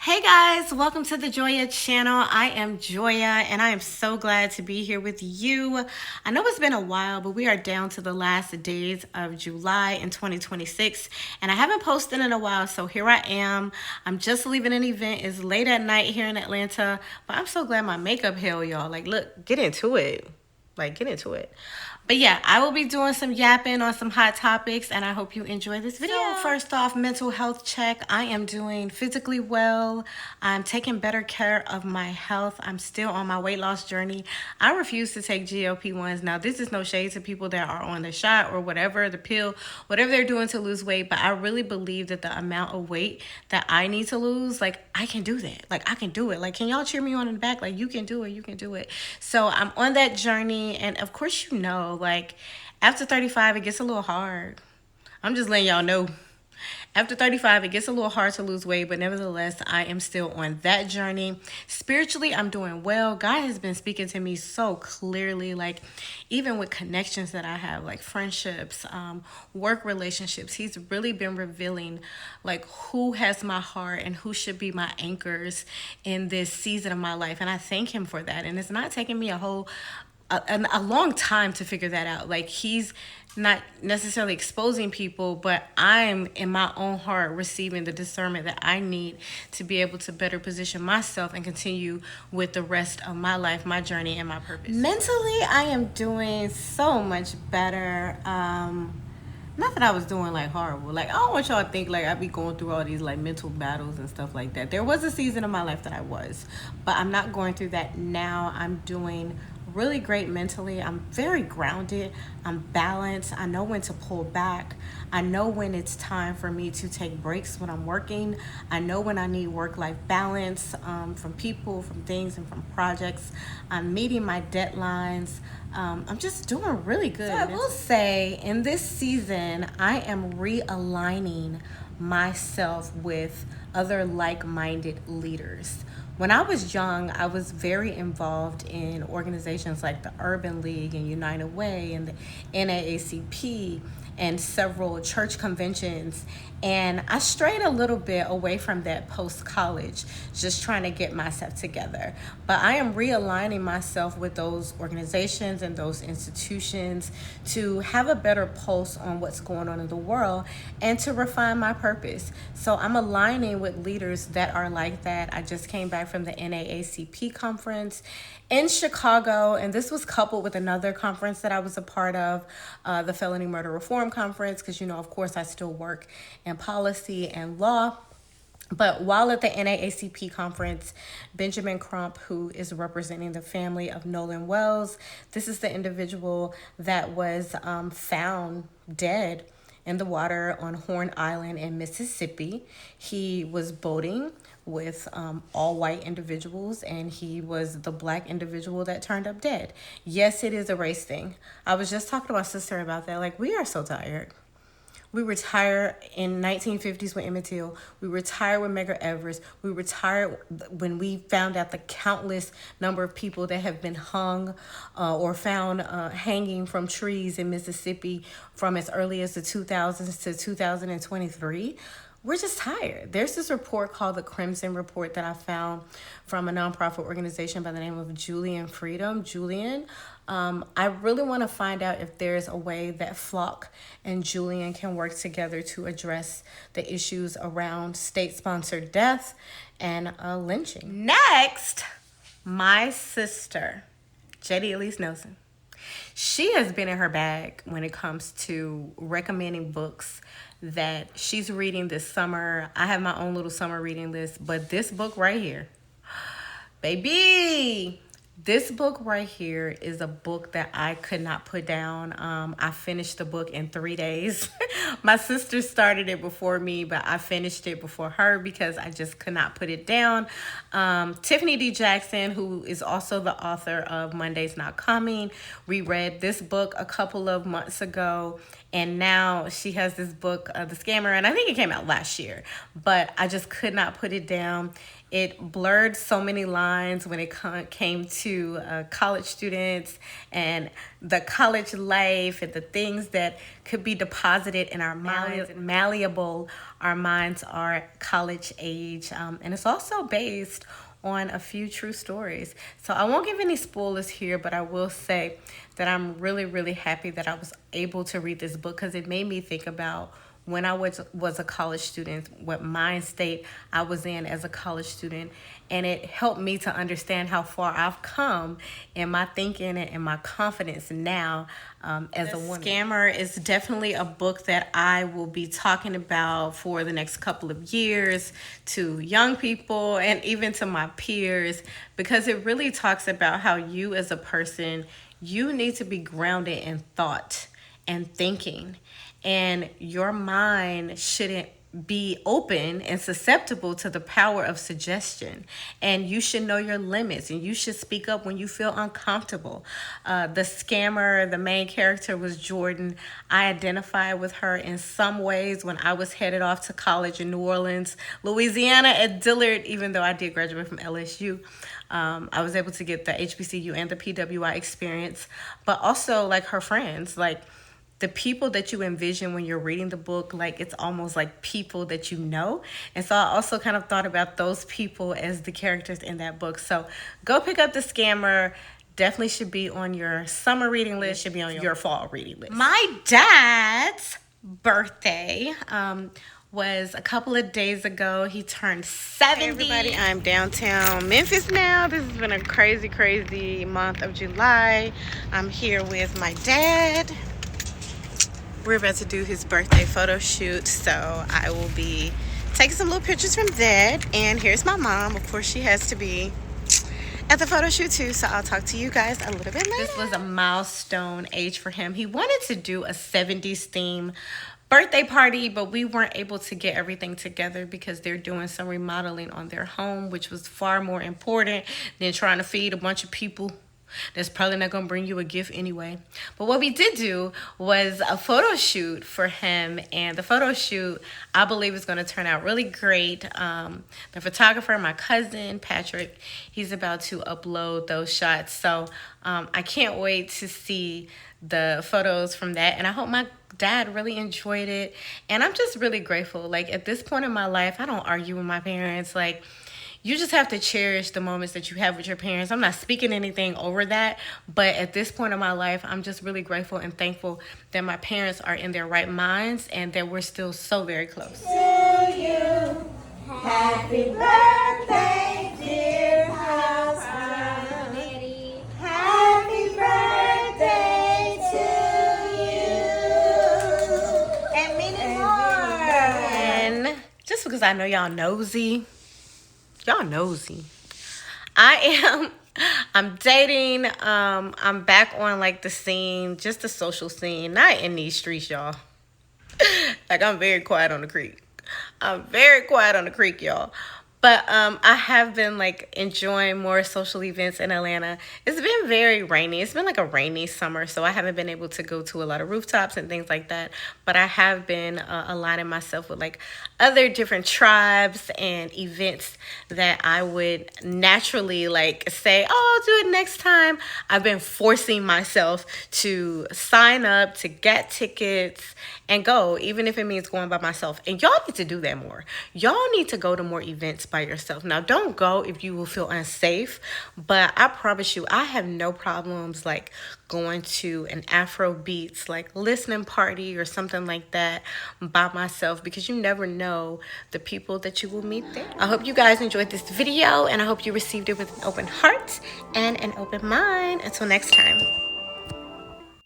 Hey guys, welcome to the Joya channel. I am Joya and I am so glad to be here with you. I know it's been a while, but we are down to the last days of July in 2026 and I haven't posted in a while, so here I am. I'm just leaving an event. It's late at night here in Atlanta, but I'm so glad my makeup held, y'all. Like, look, get into it. Get into it. But yeah, I will be doing some yapping on some hot topics and I hope you enjoy this video. So first off, mental health check. I am doing physically well. I'm taking better care of my health. I'm still on my weight loss journey. I refuse to take GLP-1s. Now, this is no shade to people that are on the shot or whatever, the pill, whatever they're doing to lose weight. But I really believe that the amount of weight that I need to lose, like, I can do that. Like, I can do it. Like, can y'all cheer me on in the back? Like, you can do it. You can do it. So I'm on that journey. And of course, you know, like after 35, it gets a little hard. I'm just letting y'all know. After 35, it gets a little hard to lose weight, but nevertheless, I am still on that journey. Spiritually, I'm doing well. God has been speaking to me so clearly, like even with connections that I have, like friendships, work relationships. He's really been revealing like who has my heart and who should be my anchors in this season of my life. And I thank him for that. And it's not taking me a long time to figure that out. Like he's not necessarily exposing people, but I'm in my own heart receiving the discernment that I need to be able to better position myself and continue with the rest of my life, my journey, and my purpose. Mentally, I am doing so much better. Not that I was doing like horrible. Like I don't want y'all to think like I be going through all these like mental battles and stuff like that. There was a season of my life that I was, but I'm not going through that now. I'm doing really great mentally. I'm very grounded. I'm balanced. I know when to pull back. I know when it's time for me to take breaks when I'm working. I know when I need work-life balance from people, from things, and from projects. I'm meeting my deadlines. I'm just doing really good. So I will say in this season, I am realigning myself with other like-minded leaders. When I was young, I was very involved in organizations like the Urban League and United Way and the NAACP and several church conventions. And I strayed a little bit away from that post-college, just trying to get myself together. But I am realigning myself with those organizations and those institutions to have a better pulse on what's going on in the world and to refine my purpose. So I'm aligning with leaders that are like that. I just came back from the NAACP conference in Chicago, and this was coupled with another conference that I was a part of, the Felony Murder Reform Conference, because, you know, of course, I still work in policy and law. But while at the NAACP conference, Benjamin Crump, who is representing the family of Nolan Wells, this is the individual that was found dead in the water on Horn Island in Mississippi. He was boating with all white individuals, and he was the black individual that turned up dead. Yes, it is a race thing. I was just talking to my sister about that. Like, we are so tired. We retired in 1950s with Emmett Till. We retired with Medgar Evers. We retired when we found out the countless number of people that have been hung or found hanging from trees in Mississippi from as early as the 2000s to 2023. We're just tired. There's this report called the Crimson Report that I found from a nonprofit organization by the name of Julian Freedom. Julian, I really want to find out if there's a way that Flock and Julian can work together to address the issues around state-sponsored death and lynching. Next, my sister, JD Elise Nelson. She has been in her bag when it comes to recommending books that she's reading this summer. I have my own little summer reading list, but this book right here, baby, this book right here is a book that I could not put down. I finished the book in 3 days. My sister started it before me, but I finished it before her because I just could not put it down. Tiffany D. Jackson, who is also the author of Monday's Not Coming, reread this book a couple of months ago, and now she has this book, The Scammer, and I think it came out last year, but I just could not put it down. It blurred so many lines when it came to to college students and the college life and the things that could be deposited in our minds, malleable our minds are college age. And it's also based on a few true stories. So I won't give any spoilers here, but I will say that I'm really, really happy that I was able to read this book because it made me think about when I was a college student, what mind state I was in as a college student. And it helped me to understand how far I've come in my thinking and my confidence now as a woman. Scammer is definitely a book that I will be talking about for the next couple of years to young people and even to my peers, because it really talks about how you as a person, you need to be grounded in thought and thinking. And your mind shouldn't be open and susceptible to the power of suggestion. And you should know your limits and you should speak up when you feel uncomfortable. The scammer, the main character, was Jordan. I identify with her in some ways when I was headed off to college in New Orleans, Louisiana at Dillard, even though I did graduate from LSU. I was able to get the HBCU and the PWI experience, but also like her friends, like the people that you envision when you're reading the book, like it's almost like people that you know. And so I also kind of thought about those people as the characters in that book. So go pick up The Scammer. Definitely should be on your summer reading list, should be on your fall reading list. My dad's birthday was a couple of days ago. He turned 70. Hey everybody, I'm downtown Memphis now. This has been a crazy, crazy month of July. I'm here with my dad. We're about to do his birthday photo shoot, so I will be taking some little pictures from Dad. And here's my mom. Of course, she has to be at the photo shoot too, so I'll talk to you guys a little bit later. This was a milestone age for him. He wanted to do a 70s theme birthday party, but we weren't able to get everything together because they're doing some remodeling on their home, which was far more important than trying to feed a bunch of people that's probably not gonna bring you a gift anyway. But what we did do was a photo shoot for him, and the photo shoot I believe is gonna turn out really great. The photographer, my cousin Patrick, he's about to upload those shots, so I can't wait to see the photos from that, and I hope my dad really enjoyed it. And I'm just really grateful. Like at this point in my life, I don't argue with my parents. Like, you just have to cherish the moments that you have with your parents. I'm not speaking anything over that, but at this point in my life, I'm just really grateful and thankful that my parents are in their right minds and that we're still so very close. To you, happy birthday, dear house Daddy. Happy birthday to you. And many more. And just because I know y'all nosy, I'm dating. I'm back on like the scene, just the social scene, not in these streets, y'all. Like I'm very quiet on the creek. Y'all. But I have been like enjoying more social events in Atlanta. It's been very rainy. It's been like a rainy summer, so I haven't been able to go to a lot of rooftops and things like that. But I have been aligning myself with like other different tribes and events that I would naturally like say, oh, I'll do it next time. I've been forcing myself to sign up, to get tickets and go, even if it means going by myself. And y'all need to do that more. Y'all need to go to more events by yourself. Now, don't go if you will feel unsafe, but I promise you, I have no problems like going to an Afro beats, like listening party or something like that by myself, because you never know the people that you will meet there. I hope you guys enjoyed this video, and I hope you received it with an open heart and an open mind. Until next time.